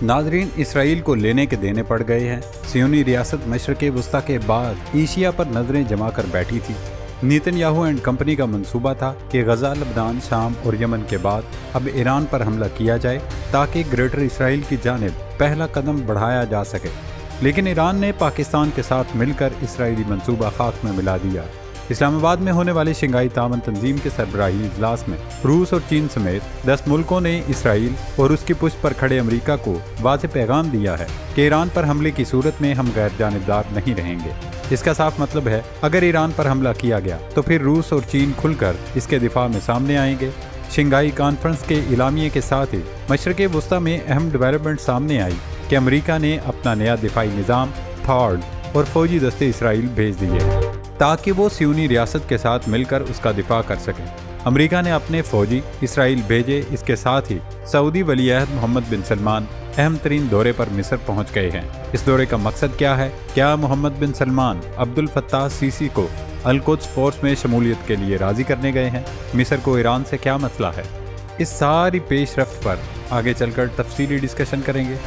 नाजरीन, इसराइल को लेने के देने पड़ गए हैं। सियोनी रियासत मशरक़ वस्ता के बाद एशिया पर नजरें जमा कर बैठी थी। नेतन्याहू एंड कंपनी का मंसूबा था कि गजा, लबनान, शाम और यमन के बाद अब ईरान पर हमला किया जाए ताकि ग्रेटर इसराइल की जानिब पहला कदम बढ़ाया जा सके। लेकिन ईरान ने पाकिस्तान के साथ मिलकर इसराइली मंसूबा खाक में मिला दिया। इस्लामाबाद में होने वाली शंघाई तामन तंजीम के सरबराही इजलास में रूस और चीन समेत 10 मुल्कों ने इसराइल और उसकी पुष्ट पर खड़े अमेरिका को वाज़ेह पैगाम दिया है कि ईरान पर हमले की सूरत में हम गैर जानिबदार नहीं रहेंगे। इसका साफ मतलब है, अगर ईरान पर हमला किया गया तो फिर रूस और चीन खुलकर इसके दिफा में सामने आएंगे। शंघाई कॉन्फ्रेंस के इलामिये के साथ ही मशरक़ वस्ता में अहम डेवलपमेंट सामने आई कि अमेरिका ने अपना नया दिफाई निज़ाम थॉड और फौजी दस्ते इसराइल भेज दिए ताकि वो सियोनी रियासत के साथ मिलकर उसका दिफा कर सकें। अमेरिका ने अपने फौजी इसराइल भेजे। इसके साथ ही सऊदी वली-ए-अहद मोहम्मद बिन सलमान अहम तरीन दौरे पर मिस्र पहुंच गए हैं। इस दौरे का मकसद क्या है? क्या मोहम्मद बिन सलमान अब्दुल फत्ताह सीसी को अल-कुद्स फोर्स में शमूलियत के लिए राजी करने गए हैं? मिस्र को ईरान से क्या मसला है? इस सारी पेशरफ्त पर आगे चलकर तफसीली डिस्कशन करेंगे।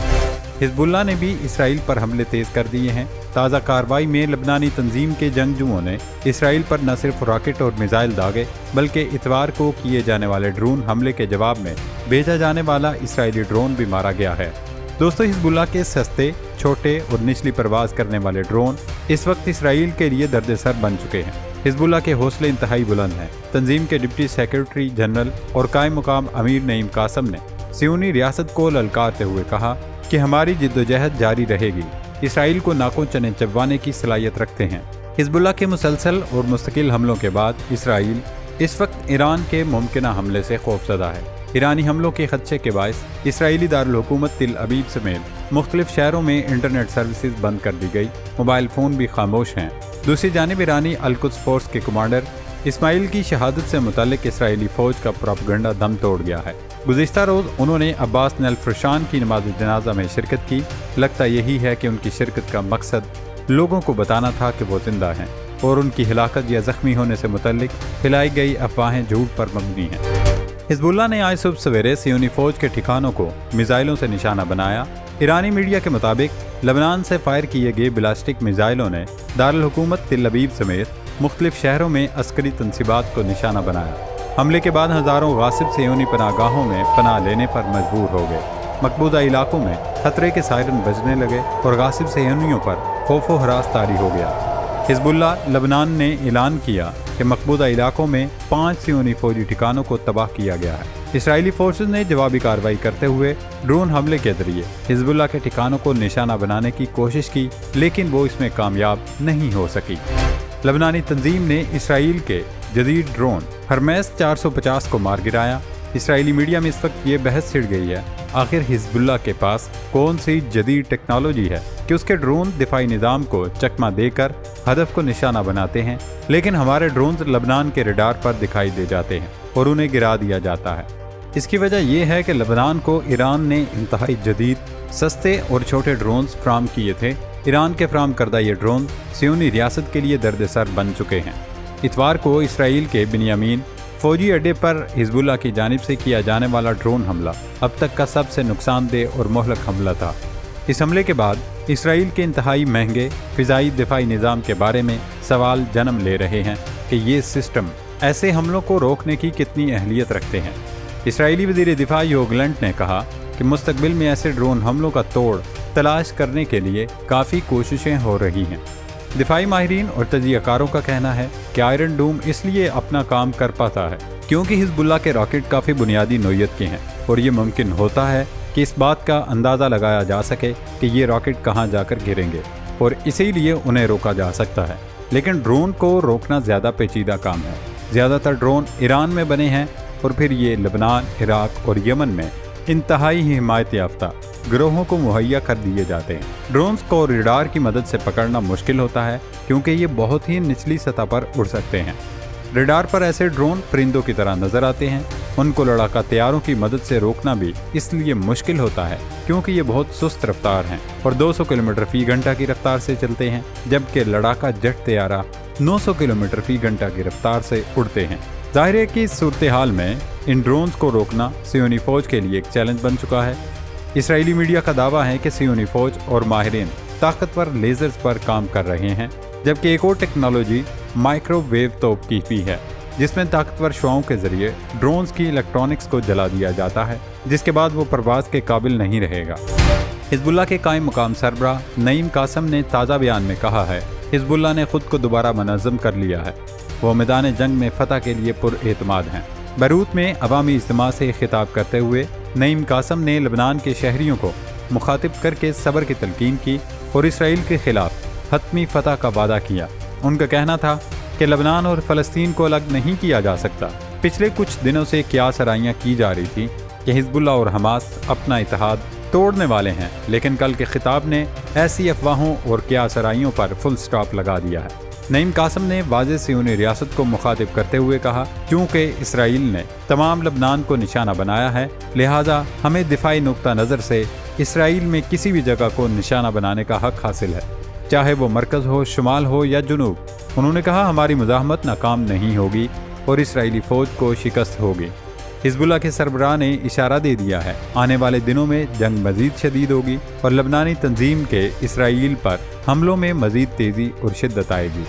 हिजबुल्लाह ने भी इसराइल पर हमले तेज कर दिए हैं। ताज़ा कार्रवाई में लबनानी तंजीम के जंगजुओं ने इसराइल पर न सिर्फ रॉकेट और मिसाइल दागे, बल्कि इतवार को किए जाने वाले ड्रोन हमले के जवाब में भेजा जाने वाला इसराइली ड्रोन भी मारा गया है। दोस्तों, हिजबुल्लाह के सस्ते, छोटे और निचली परवाज करने वाले ड्रोन इस वक्त इसराइल के लिए दर्द-ए-सर बन चुके हैं। हिजबुल्लाह के हौसले इंतहाई बुलंद हैं। तंजीम के डिप्टी सेक्रेटरी जनरल और कायम मुकाम अमीर नईम कासम ने सियोनी रियासत को ललकारते हुए कहा कि हमारी जिद्दोजहद जारी रहेगी। इसराइल को नाकों चने चबवाने की सलाहियत रखते हैं। हिजबुल्लाह के मुसलसल और मुस्तकिल हमलों के बाद इसराइल इस वक्त ईरान के मुमकिना हमले से खौफजदा है। ईरानी हमलों के खदशे के बायस इसराइली दारुल हुकूमत तिल अबीब समेत मुख्तलिफ शहरों में इंटरनेट सर्विसेज बंद कर दी गई। मोबाइल फ़ोन भी खामोश हैं। दूसरी जानिब ईरानी अल-कुद्स फोर्स के कमांडर इस्माइल की शहादत से मुतालिक इसराइली फ़ौज का प्रोपगंडा दम तोड़ गया है। गुज़िश्ता रोज़ उन्होंने अब्बास नल-फ्रशान की नमाज जनाजा में शिरकत की। लगता यही है कि उनकी शिरकत का मकसद लोगों को बताना था कि वो जिंदा हैं और उनकी हिलाकत या ज़ख्मी होने से मुतल्लिक फैलाई गई अफवाहें झूठ पर मबनी हैं। हिजबुल्लाह ने आज सुबह सवेरे सियोनी फ़ौज के ठिकानों को मिसाइलों से निशाना बनाया। ईरानी मीडिया के मुताबिक लबनान से फायर किए गए बैलिस्टिक मिसाइलों ने दारुल हुकूमत तिल अबीब समेत मुख्तलिफ शहरों में अस्करी तंसीबात को निशाना बनाया। हमले के बाद हज़ारों गासिब सियोनी पनाहगाहों में पनाह लेने पर मजबूर हो गए। मकबूजा इलाकों में खतरे के सायरन बजने लगे और गासिब सियोनियों पर खौफ व हरास तारी हो गया। हिजबुल्लाह लबनान ने ऐलान किया कि मकबूजा इलाकों में 5 सियोनी फौजी ठिकानों को तबाह किया गया है। इसराइली फोर्सेज ने जवाबी कार्रवाई करते हुए ड्रोन हमले के जरिए हिजबुल्लाह के ठिकानों को निशाना बनाने की कोशिश की, लेकिन वो इसमें कामयाब नहीं हो सकी। लबनानी तंजीम ने इसराइल के जदीद ड्रोन हरमेस 450 को मार गिराया। इसराइली मीडिया में इस वक्त ये बहस छिड़ गई है, आखिर हिजबुल्लाह के पास कौन सी जदीद टेक्नोलॉजी है कि उसके ड्रोन दिफाई निज़ाम को चकमा देकर हदफ को निशाना बनाते हैं, लेकिन हमारे ड्रोन लबनान के रडार पर दिखाई दे जाते हैं और उन्हें गिरा दिया जाता है। इसकी वजह यह है कि लबनान को ईरान ने इंतहाई जदीद, सस्ते और छोटे ड्रोन्स फ्राहम किए थे। ईरान के फ्राहम करदा ये ड्रोन सियोनी रियासत के लिए दर्द-ए-सर बन चुके हैं। इतवार को इसराइल के बिन्यामीन फौजी अड्डे पर हिजबुल्लाह की जानिब से किया जाने वाला ड्रोन हमला अब तक का सबसे नुकसानदेह और मोहलक हमला था। इस हमले के बाद इसराइल के इंतहाई महंगे फ़िज़ाई दिफाई निज़ाम के बारे में सवाल जन्म ले रहे हैं कि ये सिस्टम ऐसे हमलों को रोकने की कितनी अहलियत रखते हैं। इसराइली वज़ीर दिफा योव गैलेंट ने कहा कि मुस्तकबिल में ऐसे ड्रोन हमलों का तोड़ तलाश करने के लिए काफ़ी कोशिशें हो रही हैं। दिफाई माहिरीन और तजियाकारों का कहना है कि आयरन डूम इसलिए अपना काम कर पाता है क्योंकि हिजबुल्लाह के रॉकेट काफ़ी बुनियादी नौइयत के हैं और ये मुमकिन होता है कि इस बात का अंदाज़ा लगाया जा सके कि ये रॉकेट कहाँ जाकर गिरेंगे और इसीलिए उन्हें रोका जा सकता है। लेकिन ड्रोन को रोकना ज़्यादा पेचीदा काम है। ज़्यादातर ड्रोन ईरान में बने हैं और फिर ये लबनान, इराक और यमन में इंतहाई हिमायत याफ्ता गिरोहों को मुहैया कर दिए जाते हैं। ड्रोन्स को रडार की मदद से पकड़ना मुश्किल होता है क्योंकि ये बहुत ही निचली सतह पर उड़ सकते हैं। रडार पर ऐसे ड्रोन परिंदों की तरह नजर आते हैं। उनको लड़ाका तैयारों की मदद से रोकना भी इसलिए मुश्किल होता है क्योंकि ये बहुत सुस्त रफ्तार हैं और 200 किलोमीटर फी घंटा की रफ्तार से चलते हैं, जबकि लड़ाका जेट तैयारा 900 किलोमीटर फी घंटा की रफ्तार से उड़ते हैं। जाहिर है कि इस सूरत हाल में इन ड्रोन्स को रोकना सियोनी फौज के लिए एक चैलेंज बन चुका है। اسرائیلی میڈیا کا دعویٰ ہے کہ صہیونی فوج اور ماہرین طاقتور لیزرز پر کام کر رہے ہیں، جبکہ ایک اور ٹیکنالوجی مائکرو ویو توپ کی بھی ہے، جس میں طاقتور شعاعوں کے ذریعے ڈرونز کی الیکٹرانکس کو جلا دیا جاتا ہے، جس کے بعد وہ پرواز کے قابل نہیں رہے گا۔ حزب اللہ کے قائم مقام سربراہ نعیم قاسم نے تازہ بیان میں کہا ہے، حزب اللہ نے خود کو دوبارہ منظم کر لیا ہے، وہ میدان جنگ میں فتح کے لیے پر اعتماد ہیں۔ بیروت میں عوامی اجتماع سے خطاب کرتے ہوئے نعیم قاسم نے لبنان کے شہریوں کو مخاطب کر کے صبر کی تلقین کی اور اسرائیل کے خلاف حتمی فتح کا وعدہ کیا۔ ان کا کہنا تھا کہ لبنان اور فلسطین کو الگ نہیں کیا جا سکتا۔ پچھلے کچھ دنوں سے کیا سرائیاں کی جا رہی تھی کہ حزب اللہ اور حماس اپنا اتحاد توڑنے والے ہیں، لیکن کل کے خطاب نے ایسی افواہوں اور کیا سرائیوں پر فل سٹاپ لگا دیا ہے۔ نعیم قاسم نے واضح صہیونی ریاست کو مخاطب کرتے ہوئے کہا، چونکہ اسرائیل نے تمام لبنان کو نشانہ بنایا ہے، لہٰذا ہمیں دفاعی نقطہ نظر سے اسرائیل میں کسی بھی جگہ کو نشانہ بنانے کا حق حاصل ہے، چاہے وہ مرکز ہو، شمال ہو یا جنوب۔ انہوں نے کہا، ہماری مزاحمت ناکام نہیں ہوگی اور اسرائیلی فوج کو شکست ہوگی۔ حزب اللہ کے سربراہ نے اشارہ دے دیا ہے، آنے والے دنوں میں جنگ مزید شدید ہوگی اور لبنانی تنظیم کے اسرائیل پر حملوں میں مزید تیزی اور شدت آئے گی۔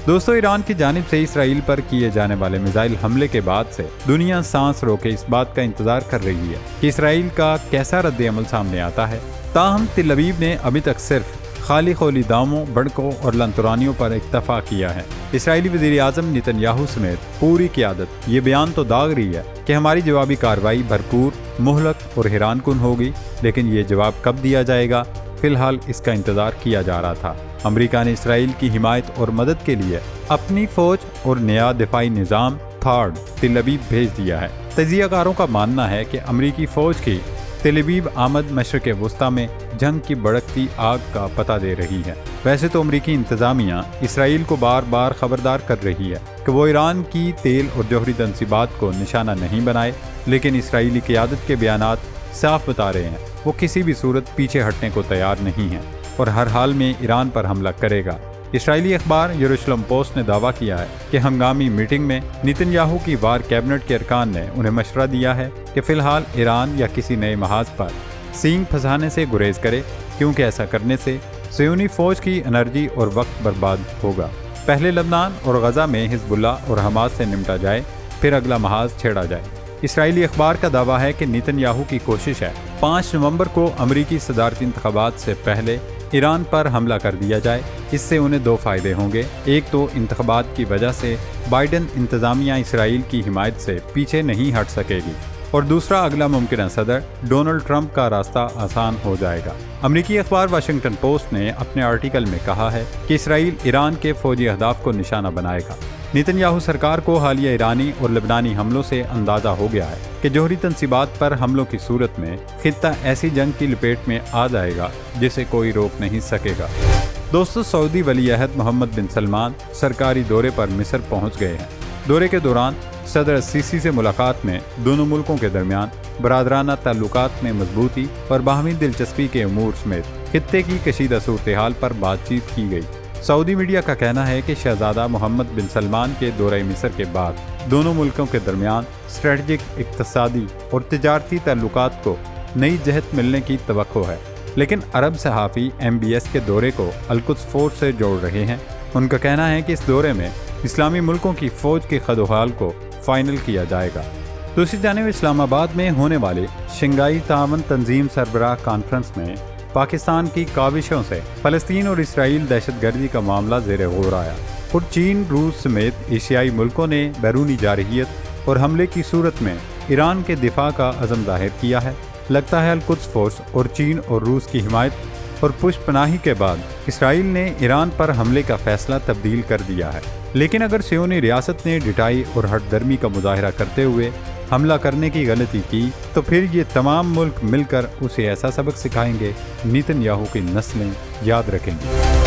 دوستو، ایران کی جانب سے اسرائیل پر کیے جانے والے میزائل حملے کے بعد سے دنیا سانس روکے اس بات کا انتظار کر رہی ہے کہ اسرائیل کا کیسا رد عمل سامنے آتا ہے۔ تاہم تل ابیب نے ابھی تک صرف خالی خولی داموں، بڑکوں اور لنترانیوں پر اکتفا کیا ہے۔ اسرائیلی وزیر اعظم نیتن یاہو سمیت پوری قیادت یہ بیان تو داغ رہی ہے کہ ہماری جوابی کارروائی بھرپور، مہلک اور حیران کن ہوگی، لیکن یہ جواب کب دیا جائے گا، فی الحال اس کا انتظار کیا جا رہا تھا۔ امریکہ نے اسرائیل کی حمایت اور مدد کے لیے اپنی فوج اور نیا دفاعی نظام تھاڈ تل ابیب بھیج دیا ہے۔ تجزیہ کاروں کا ماننا ہے کہ امریکی فوج کی تل ابیب آمد مشرق وسطیٰ میں جنگ کی بھڑکتی آگ کا پتہ دے رہی ہے۔ ویسے تو امریکی انتظامیہ اسرائیل کو بار بار خبردار کر رہی ہے کہ وہ ایران کی تیل اور جوہری تنصیبات کو نشانہ نہیں بنائے، لیکن اسرائیلی قیادت کے بیانات صاف بتا رہے ہیں وہ کسی بھی صورت پیچھے ہٹنے کو تیار نہیں ہے اور ہر حال میں ایران پر حملہ کرے گا۔ اسرائیلی اخبار یروشلم پوسٹ نے دعویٰ کیا ہے کہ ہنگامی میٹنگ میں نیتن یاہو کی وار کیبنٹ کے ارکان نے انہیں مشورہ دیا ہے کہ فی الحال ایران یا کسی نئے محاذ پر سینگ پھنسانے سے گریز کرے، کیونکہ ایسا کرنے سے صہیونی فوج کی انرجی اور وقت برباد ہوگا۔ پہلے لبنان اور غزہ میں حزب اللہ اور حماس سے نمٹا جائے، پھر اگلا محاذ چھیڑا جائے۔ اسرائیلی اخبار کا دعویٰ ہے کہ نیتن یاہو کی کوشش ہے 5 نومبر کو امریکی صدارتی انتخابات سے پہلے ایران پر حملہ کر دیا جائے۔ اس سے انہیں 2 فائدے ہوں گے، ایک تو انتخابات کی وجہ سے بائیڈن انتظامیہ اسرائیل کی حمایت سے پیچھے نہیں ہٹ سکے گی، اور دوسرا اگلا ممکنہ صدر ڈونلڈ ٹرمپ کا راستہ آسان ہو جائے گا۔ امریکی اخبار واشنگٹن پوسٹ نے اپنے آرٹیکل میں کہا ہے کہ اسرائیل ایران کے فوجی اہداف کو نشانہ بنائے گا۔ نیتن یاہو سرکار کو حالیہ ایرانی اور لبنانی حملوں سے اندازہ ہو گیا ہے کہ جوہری تنصیبات پر حملوں کی صورت میں خطہ ایسی جنگ کی لپیٹ میں آ جائے گا جسے کوئی روک نہیں سکے گا۔ دوستو، سعودی ولی عہد محمد بن سلمان سرکاری دورے پر مصر پہنچ گئے ہیں۔ دورے کے دوران صدر السیسی سے ملاقات میں دونوں ملکوں کے درمیان برادرانہ تعلقات میں مضبوطی اور باہمی دلچسپی کے امور سمیت خطے کی کشیدہ صورتحال پر بات چیت کی گئی۔ سعودی میڈیا کا کہنا ہے کہ شہزادہ محمد بن سلمان کے دورہ مصر کے بعد دونوں ملکوں کے درمیان اسٹریٹجک، اقتصادی اور تجارتی تعلقات کو نئی جہت ملنے کی توقع ہے، لیکن عرب صحافی MBS کے دورے کو القدس فورس سے جوڑ رہے ہیں۔ ان کا کہنا ہے کہ اس دورے میں اسلامی ملکوں کی فوج کے خد و حال کو فائنل کیا جائے گا۔ دوسری جانب اسلام آباد میں ہونے والے شنگھائی تعاون تنظیم سربراہ کانفرنس میں پاکستان کی کاوشوں سے فلسطین اور اسرائیل دہشت گردی کا معاملہ زیر غور آیا، اور چین، روس سمیت ایشیائی ملکوں نے بیرونی جارحیت اور حملے کی صورت میں ایران کے دفاع کا عزم ظاہر کیا ہے۔ لگتا ہے القدس فورس اور چین اور روس کی حمایت اور پشت پناہی کے بعد اسرائیل نے ایران پر حملے کا فیصلہ تبدیل کر دیا ہے، لیکن اگر صہیونی ریاست نے ڈٹائی اور ہٹ درمی کا مظاہرہ کرتے ہوئے حملہ کرنے کی غلطی کی تو پھر یہ تمام ملک مل کر اسے ایسا سبق سکھائیں گے نیتن یاہو کی نسلیں یاد رکھیں گی۔